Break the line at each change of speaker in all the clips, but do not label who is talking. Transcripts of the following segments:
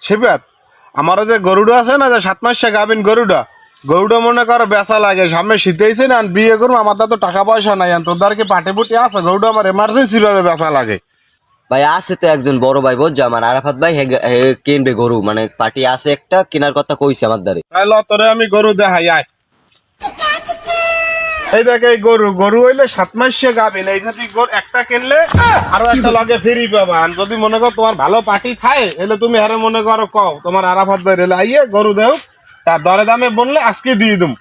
শিবাত আমারও যে গরুটা আছে না, যে 7 মাসে গাবিন গরুটা মনে করো বেচা লাগে, সামনে শীতেইছে না, বিয়ে করবো, আমার তো টাকা পয়সা নাই, তোদের কি পাটি পুটি আছে? গরুটা আমার এমার্জেন্সি ভাবে বেচা লাগে।
ভাই আছে তো একজন বড় ভাই বুঝছো আমার আরাফাত ভাই, হে কিনবে গরু, মানে পার্টি আছে একটা কেনার কথা কইছে আমার দ্বারে।
তাহলে তোরে আমি গরু দেখাই, আয়। এই দেখ, এই গরু হইলে 7 মাসে গাবিন, এই জাতি গরু একটা কিনলে আরো একটা লগে ফ্রি পাবা। যদি মনে করো তোমার ভালো পার্টি খায়, এলে তুমি হারে মনে করো কও তোমার আরাফাত ভাই রেলে আইয়ে গরু দেও, তার দরে দামে বললে আজকে দিয়ে দিম।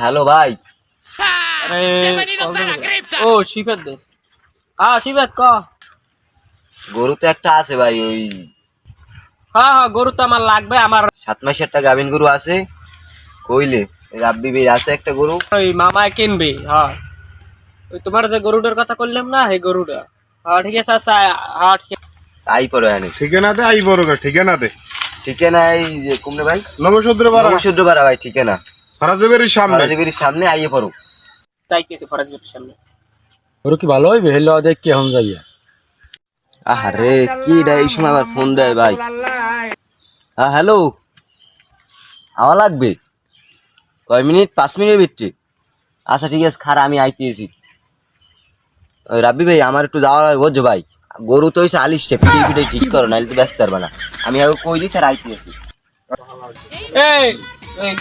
হ্যালো ভাই।
ও শিফাত দোস্ত, হ্যাঁ শিফাত ক।
গরু তো একটা আছে ভাই, ওই
হ্যাঁ হ্যাঁ গরু তো আমার লাগবে, আমার
7 মাসের একটা গাভিন গরু আছে কইলে, রাব্বি ভাই আছে একটা গরু।
ওই মামায় কিনবে। হ্যাঁ ওই তোমার যে গরুটার কথা করলাম না, এই গরুটা। হ্যাঁ ঠিক আছে, আচ্ছা হ্যাঁ ঠিক আছে।
তাই পরে আনি
ঠিকানা দে, আই বড় ঠিকানা দে।
ঠিকানা এই যে কুমনে ভাই,
নবসূত্র
পাড়া ভাই, ঠিকানা
ফরাজবেরির সামনে।
ফরাজবেরির সামনে আইয়ে পড়ো।
তাই কেছে ফরাজবেরির সামনে।
ওর কি ভালো হইবে? হেলো দেখ কি এখন যাইয়া।
আরে কি রে, এই সময় আবার ফোন দেয় ভাই। হ্যাঁ হ্যালো, আওয়া লাগবে কয় মিনিট? 5 মিনিটের ভিতরে? আচ্ছা ঠিক আছে, খারা আমি আইতেছি। ওই রাব্বি ভাই আমার একটু যাওয়া লাগবে বুঝছো ভাই, গরু তো হইছে আলিশছে, পিঠে পিঠে ঠিক করো, নাহলে তো ব্যস্ত পারবে না। আমি আগে কই দিছি আর আইতেছি।
এই এই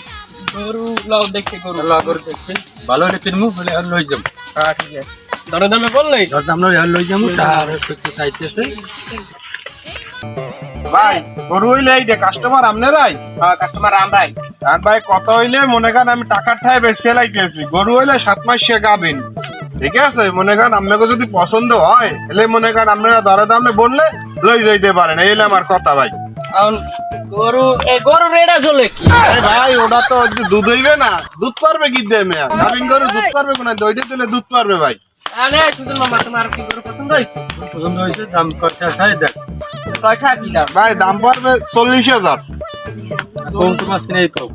গরু লাও দেখতে, গরু
আল্লাহ করে দেখি ভালো হলে কিনমু, হলে আর লই যাম।
হ্যাঁ ঠিক আছে, দরে দামে বললেই
ধরতে আমরা আর লই যামু, তার একটু চাইতেছে।
ভাই গরু হইলে এই যে কাস্টমার আপনারাই।
হ্যাঁ কাস্টমার আমরাই।
আর ভাই কত হইলে মনে করেন আমি টাকার ঠায় বেশি লাইতেছি। গরু হইলে 7 মাসে গাবিন, ঠিক আছে? মনে করেন আপনাকে যদি পছন্দ হয়, এলে মনে করেন আপনারা দরে দামে বললে লই যাইতে পারেন। এই হলো আমার কথা ভাই।
এখন গরু, এই গরু রেডা চলে কি?
আরে ভাই ওটা তো দুধ হইবে না, দুধ পারবে কি দিয়ে মেয়া? গাবিন গরু দুধ পারবে না, দইটা দিলে দুধ পারবে ভাই।
আরে সুজন মামা, তোমার কি গরু পছন্দ হয়েছে?
পছন্দ হয়েছে, দাম কত চাই দেখ।
কয়টা কি দাম?
ভাই দাম পারবে 40,000।
কম তো মাছ কিনে কম।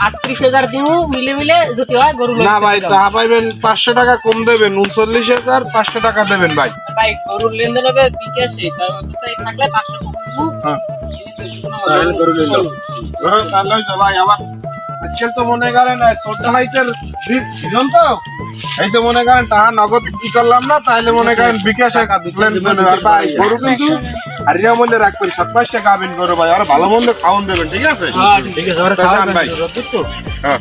38,000 দিমু মিলে মিলে যদি হয় গরু।
না ভাই তাহা পাইবেন 500 টাকা কম দেবেন, 39,000 500 টাকা দেবেন ভাই।
ভাই গরুর লেনদেন হবে বিকাশে, তাই কোথায় থাকলে 500 টাকা দিমু।
হ্যাঁ।
তাহলে গরু লই লও।
তাহলে ওই তো ভাই আমার আজকাল তো মনে করেন ছোট হাইটের সিজন তো, এই তো মনে করেন টাকা নগদ কি করলাম না, তাইলে মনে করেন বিকাশে লেনদেন হবে। আর ভাই গরু কিন্তু হারিয়া মূল্যে রাখবেন, 7 মাসে গাবিন গরু ভাই, আর ভালো মন্দ খাওয়ান দেবেন, ঠিক আছে?
হ্যাঁ
ঠিক আছে, ওরা
তাহলে
খাওয়া
ভাই।
ভাই।
হ্যাঁ।